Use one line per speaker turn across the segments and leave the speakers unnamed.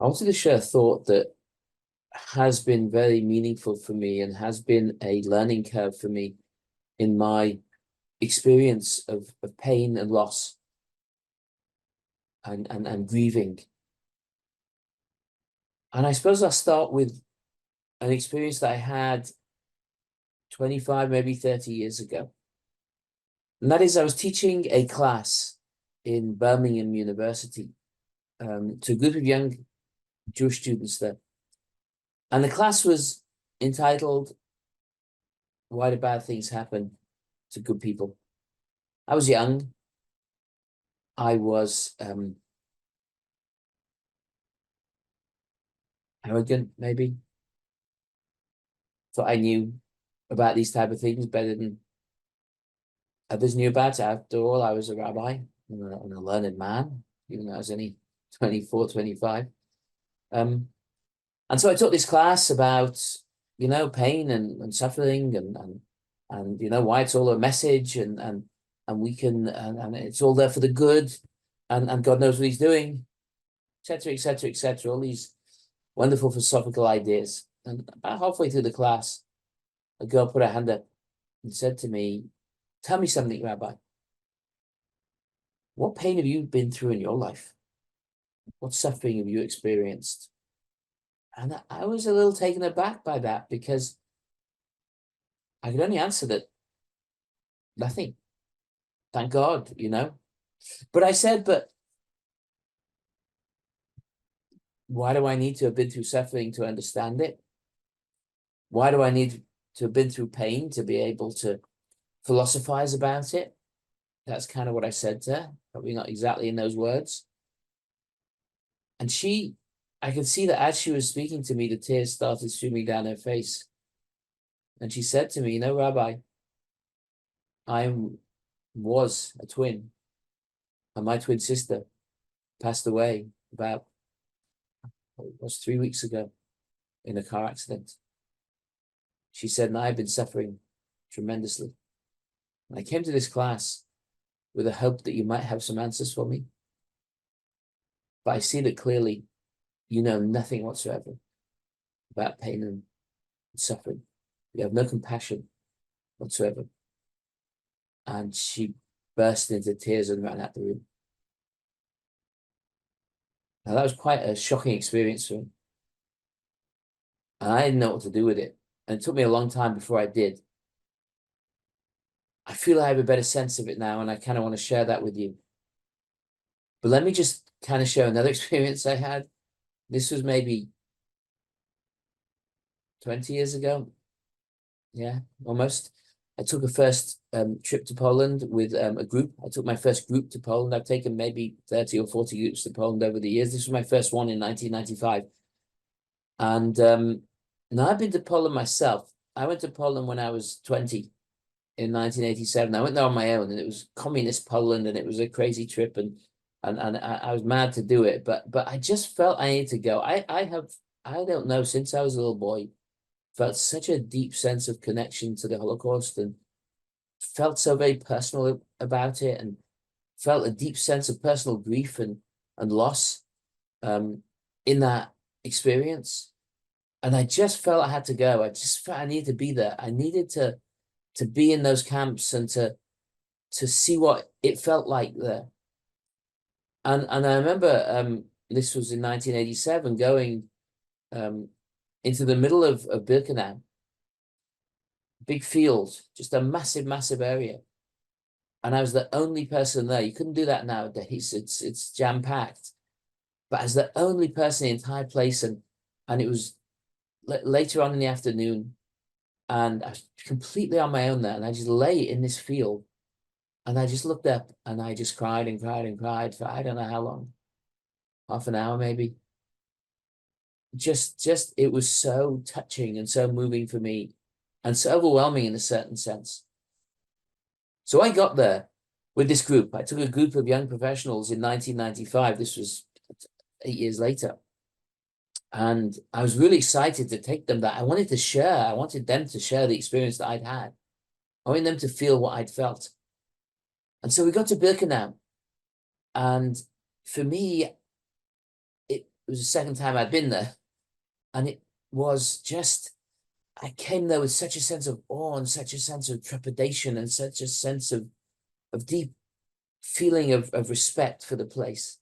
I wanted to share a thought that has been very meaningful for me and has been a learning curve for me in my experience of pain and loss and grieving. And I suppose I'll start with an experience that I had 25, maybe 30 years ago. And that is, I was teaching a class in Birmingham University to a group of young Jewish students there. And the class was entitled, "Why Do Bad Things Happen to Good People?" I was young. I was arrogant, maybe. Thought I knew about these type of things better than others knew about it. After all, I was a rabbi and a learned man, even though I was only 24, 25. And so I took this class about, pain and suffering and why it's all a message and we can, and it's all there for the good and God knows what he's doing, etc., etc., etc. All these wonderful philosophical ideas. And about halfway through the class, a girl put her hand up and said to me, "Tell me something, Rabbi. What pain have you been through in your life? What suffering have you experienced?" And I was a little taken aback by that because I could only answer that nothing. Thank God, But I said, but why do I need to have been through suffering to understand it? Why do I need to have been through pain to be able to philosophize about it? That's kind of what I said to her, probably not exactly in those words. And I could see that as she was speaking to me, the tears started streaming down her face. And she said to me, Rabbi, I was a twin, and my twin sister passed away about, it was 3 weeks ago in a car accident. She said, and I've been suffering tremendously. And I came to this class with a hope that you might have some answers for me. But I see that clearly you know nothing whatsoever about pain and suffering. You have no compassion whatsoever. And she burst into tears and ran out the room. Now, that was quite a shocking experience for me. And I didn't know what to do with it. And it took me a long time before I did. I feel I have a better sense of it now, and I kind of want to share that with you. But let me just kind of share another experience I had. This was maybe 20 years ago. Yeah, almost. I took a first trip to Poland with a group. I took my first group to Poland. I've taken maybe 30 or 40 groups to Poland over the years. This was my first one in 1995. And now I've been to Poland myself. I went to Poland when I was 20 in 1987. I went there on my own, and it was communist Poland, and it was a crazy trip, and I was mad to do it, but I just felt I needed to go. I don't know, since I was a little boy, felt such a deep sense of connection to the Holocaust and felt so very personal about it, and felt a deep sense of personal grief and loss in that experience. And I just felt I had to go. I just felt I needed to be there. I needed to be in those camps and to see what it felt like there. And I remember this was in 1987, going into the middle of Birkenau, big field, just a massive, massive area. And I was the only person there. You couldn't do that nowadays. It's jam-packed. But as the only person in the entire place, and it was later on in the afternoon, and I was completely on my own there, and I just lay in this field, and I just looked up, and I just cried and cried and cried for I don't know how long, half an hour maybe. Just it was so touching and so moving for me, and so overwhelming in a certain sense. So I got there with this group. I took a group of young professionals in 1995. This was 8 years later. And I was really excited to take them that. I wanted them to share the experience that I'd had. I wanted them to feel what I'd felt. And so we got to Birkenau. And for me, it was the second time I'd been there. And it was just, I came there with such a sense of awe and such a sense of trepidation and such a sense of deep feeling of respect for the place.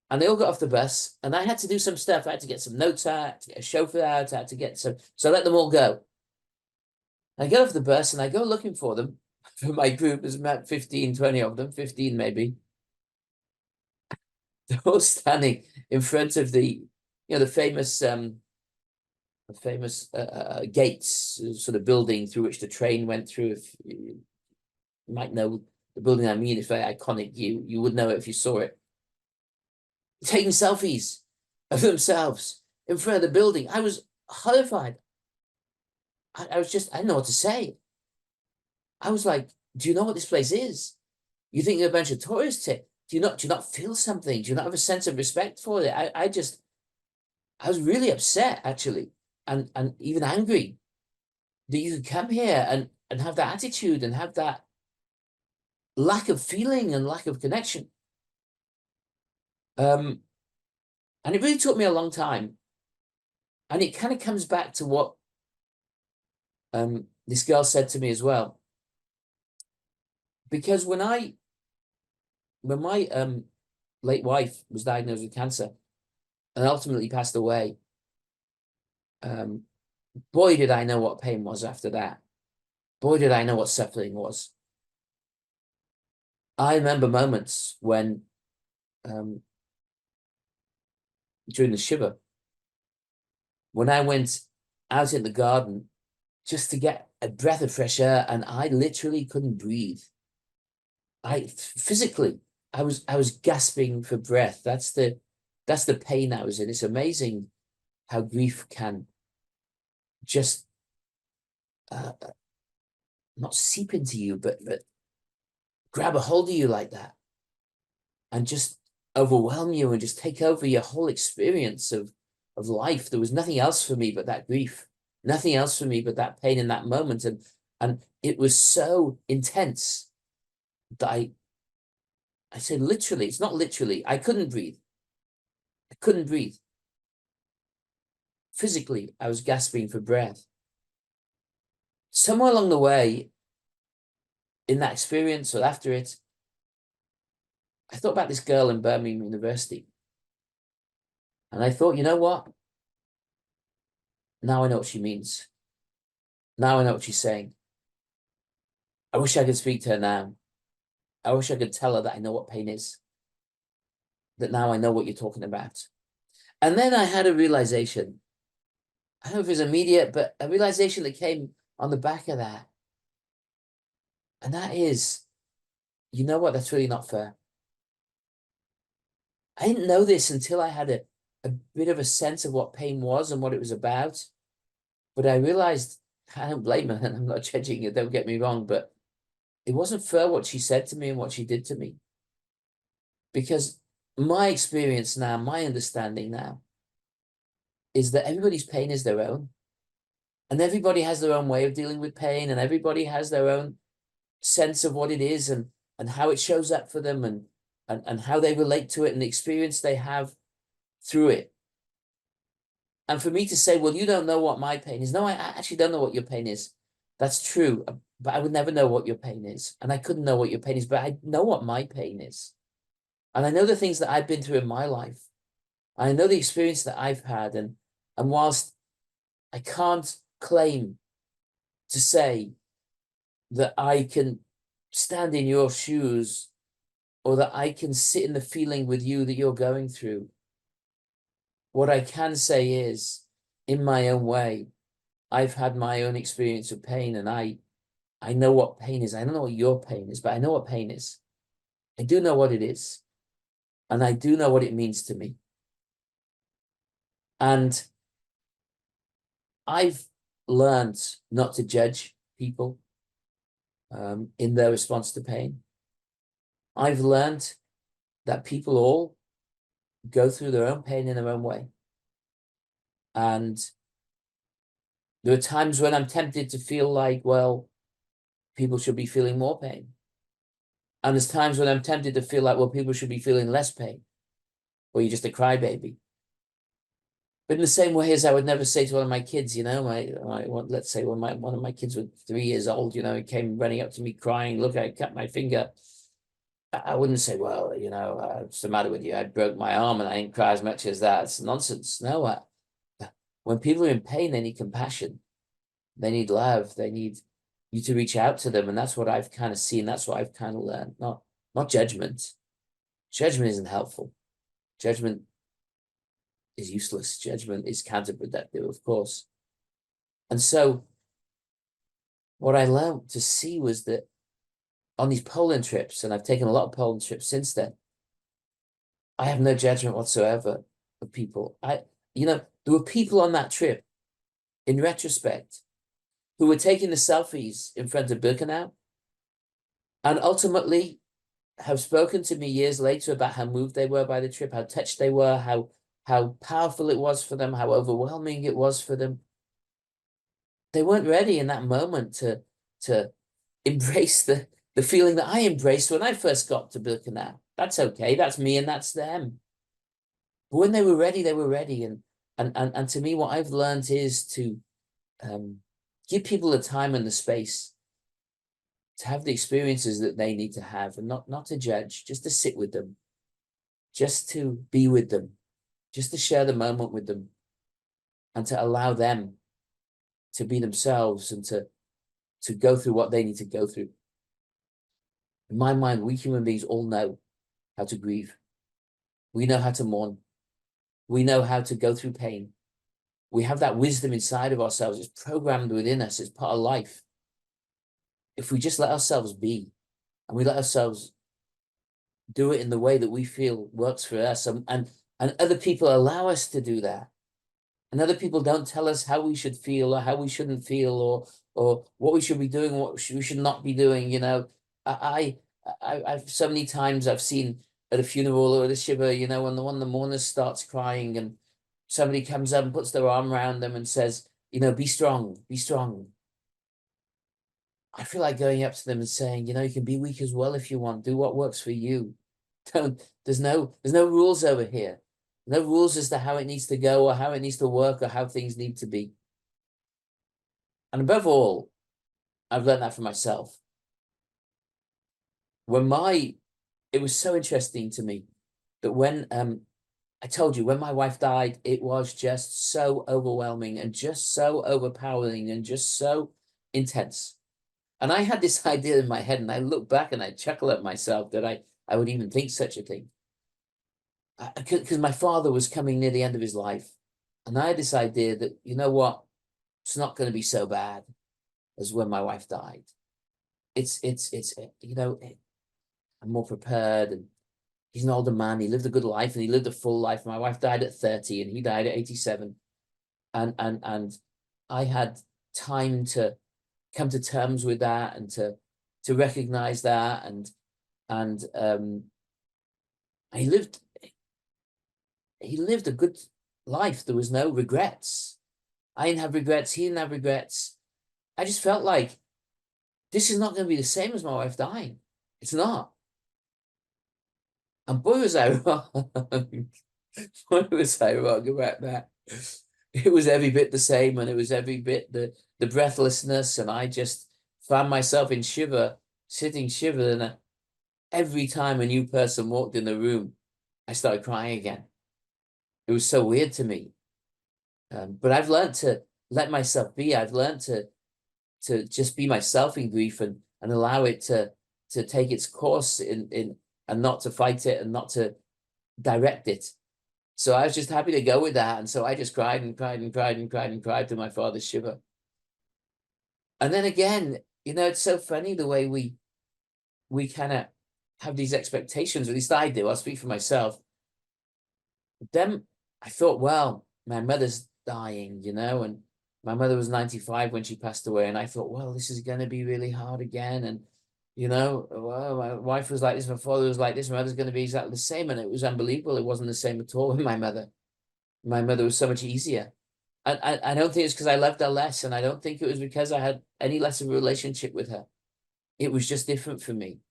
And they all got off the bus, and I had to do some stuff. I had to get some notes out, to get a chauffeur out, I had to get some, so I let them all go. I get off the bus and I go looking for them, for my group. There's about 15, 20 of them, 15 maybe. They're all standing in front of the, the famous gates, sort of building through which the train went through. If you might know the building I mean, it's very iconic. You would know it if you saw it. Taking selfies of themselves in front of the building. I was horrified. I was just, I didn't know what to say. I was like, do you know what this place is? You think you're a bunch of tourists here? Do you not feel something? Do you not have a sense of respect for it? I was really upset, actually, and even angry that you could come here and have that attitude and have that lack of feeling and lack of connection. And it really took me a long time. And it kind of comes back to what this girl said to me as well. Because when my late wife was diagnosed with cancer and ultimately passed away, boy, did I know what pain was after that. Boy, did I know what suffering was. I remember moments when, during the Shiva, when I went out in the garden just to get a breath of fresh air, and I literally couldn't breathe. Physically, I was gasping for breath. That's the pain I was in. It's amazing how grief can just not seep into you, but grab a hold of you like that and just overwhelm you and just take over your whole experience of life. There was nothing else for me but that grief, nothing else for me but that pain in that moment. And it was so intense that I said literally, it's not literally, I couldn't breathe. I couldn't breathe. Physically, I was gasping for breath. Somewhere along the way, in that experience or after it, I thought about this girl in Birmingham University. And I thought, you know what? Now I know what she means. Now I know what she's saying. I wish I could speak to her now. I wish I could tell her that I know what pain is. That now I know what you're talking about. And then I had a realization. I don't know if it was immediate, but a realization that came on the back of that. And that is, you know what? That's really not fair. I didn't know this until I had a bit of a sense of what pain was and what it was about. But I realized, I don't blame her, and I'm not judging her, don't get me wrong, but it wasn't fair what she said to me and what she did to me. Because my experience now, my understanding now, is that everybody's pain is their own. And everybody has their own way of dealing with pain, and everybody has their own sense of what it is and how it shows up for them and how they relate to it and the experience they have through it. And for me to say, well, you don't know what my pain is. No, I actually don't know what your pain is. That's true, but I would never know what your pain is. And I couldn't know what your pain is, but I know what my pain is. And I know the things that I've been through in my life. I know the experience that I've had. And whilst I can't claim to say that I can stand in your shoes or that I can sit in the feeling with you that you're going through, what I can say is, in my own way, I've had my own experience of pain, and I know what pain is. I don't know what your pain is, but I know what pain is. I do know what it is. And I do know what it means to me. And I've learned not to judge people in their response to pain. I've learned that people all go through their own pain in their own way. And there are times when I'm tempted to feel like, well, people should be feeling more pain. And there's times when I'm tempted to feel like, well, people should be feeling less pain. Or you're just a crybaby. But in the same way as I would never say to one of my kids, let's say when one of my kids was 3 years old, he came running up to me crying, look, I cut my finger. I wouldn't say, well, what's the matter with you? I broke my arm and I didn't cry as much as that. It's nonsense. No, when people are in pain, they need compassion. They need love. They need you to reach out to them. And that's what I've kind of seen. That's what I've kind of learned. Not judgment. Judgment isn't helpful. Judgment is useless. Judgment is counterproductive, of course. And so what I learned to see was that on these Poland trips, and I've taken a lot of Poland trips since then, I have no judgment whatsoever of people. There were people on that trip, in retrospect, who were taking the selfies in front of Birkenau and ultimately have spoken to me years later about how moved they were by the trip, how touched they were, how powerful it was for them, how overwhelming it was for them. They weren't ready in that moment to embrace the feeling that I embraced when I first got to Birkenau. That's okay. That's me and that's them. But when they were ready, they were ready. And to me, what I've learned is to give people the time and the space to have the experiences that they need to have, and not to judge, just to sit with them, just to be with them, just to share the moment with them, and to allow them to be themselves and to go through what they need to go through. In my mind, we human beings all know how to grieve. We know how to mourn. We know how to go through pain. We have that wisdom inside of ourselves. It's programmed within us. It's part of life. If we just let ourselves be, and we let ourselves do it in the way that we feel works for us, and other people allow us to do that, and other people don't tell us how we should feel or how we shouldn't feel, or what we should be doing, what we should not be doing. I've so many times I've seen at a funeral or at a shiva, when the mourner starts crying and somebody comes up and puts their arm around them and says, be strong, be strong. I feel like going up to them and saying, you can be weak as well if you want. Do what works for you. There's no rules over here. No rules as to how it needs to go or how it needs to work or how things need to be. And above all, I've learned that for myself. It was so interesting to me that when I told you, when my wife died, it was just so overwhelming and just so overpowering and just so intense. And I had this idea in my head, and I look back and I chuckle at myself that I would even think such a thing. Because my father was coming near the end of his life. And I had this idea that, you know what, it's not going to be so bad as when my wife died. I'm more prepared, and he's an older man. He lived a good life and he lived a full life. My wife died at 30 and he died at 87. And I had time to come to terms with that and to recognize that. And he lived a good life. There was no regrets. I didn't have regrets. He didn't have regrets. I just felt like this is not going to be the same as my wife dying. It's not. And boy, was I wrong. Boy, was I wrong about that. It was every bit the same, and it was every bit the breathlessness. And I just found myself in shiver, sitting shiver. And every time a new person walked in the room, I started crying again. It was so weird to me. But I've learned to let myself be. I've learned to just be myself in grief and allow it to take its course in and not to fight it and not to direct it. So I was just happy to go with that. And so I just cried and cried and cried and cried and cried to my father's shiva. And then again, it's so funny the way we kind of have these expectations, at least I do. I'll speak for myself. Then I thought, well, my mother's dying, and my mother was 95 when she passed away. And I thought, well, this is going to be really hard again. And, well, my wife was like this, my father was like this, my mother's going to be exactly the same. And it was unbelievable. It wasn't the same at all with my mother. My mother was so much easier. I don't think it's because I loved her less. And I don't think it was because I had any less of a relationship with her. It was just different for me.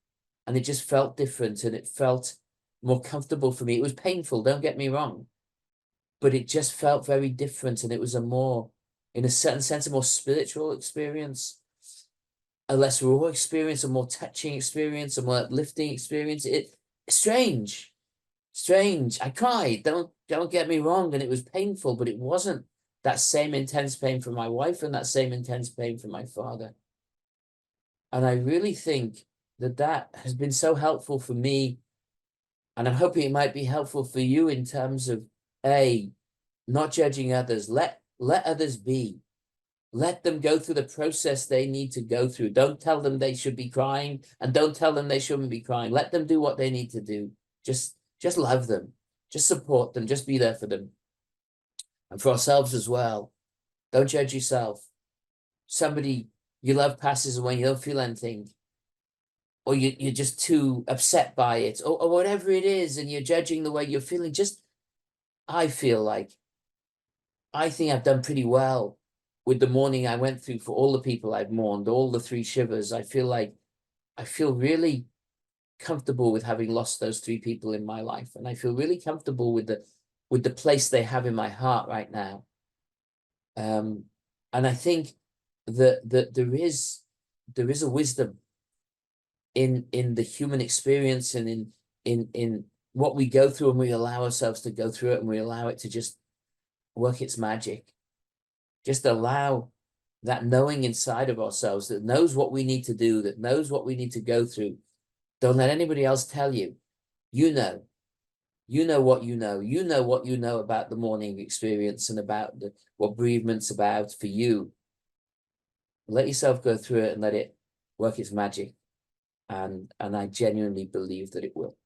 And it just felt different, and it felt more comfortable for me. It was painful, don't get me wrong. but it just felt very different. And it was in a certain sense, a more spiritual experience, a less raw experience, a more touching experience, a more uplifting experience. Strange, strange. I cried. Don't get me wrong, and it was painful, but it wasn't that same intense pain from my wife and that same intense pain from my father. And I really think that has been so helpful for me, and I'm hoping it might be helpful for you in terms of not judging others. Let others be. Let them go through the process they need to go through. Don't tell them they should be crying, and don't tell them they shouldn't be crying. Let them do what they need to do. Just love them. Just support them. Just be there for them. And for ourselves as well. Don't judge yourself. Somebody you love passes away, you don't feel anything, or you're just too upset by it, or whatever it is, and you're judging the way you're feeling. I feel like, I think I've done pretty well with the mourning I went through for all the people I've mourned, all the 3 shivers. I feel really comfortable with having lost those 3 people in my life. And I feel really comfortable with the place they have in my heart right now. And I think that there is a wisdom in the human experience, and in what we go through, and we allow ourselves to go through it, and we allow it to just work its magic. Just allow that knowing inside of ourselves that knows what we need to do, that knows what we need to go through. Don't let anybody else tell you. You know what you know. You know what you know about the mourning experience and about what bereavement's about for you. Let yourself go through it and let it work its magic. And I genuinely believe that it will.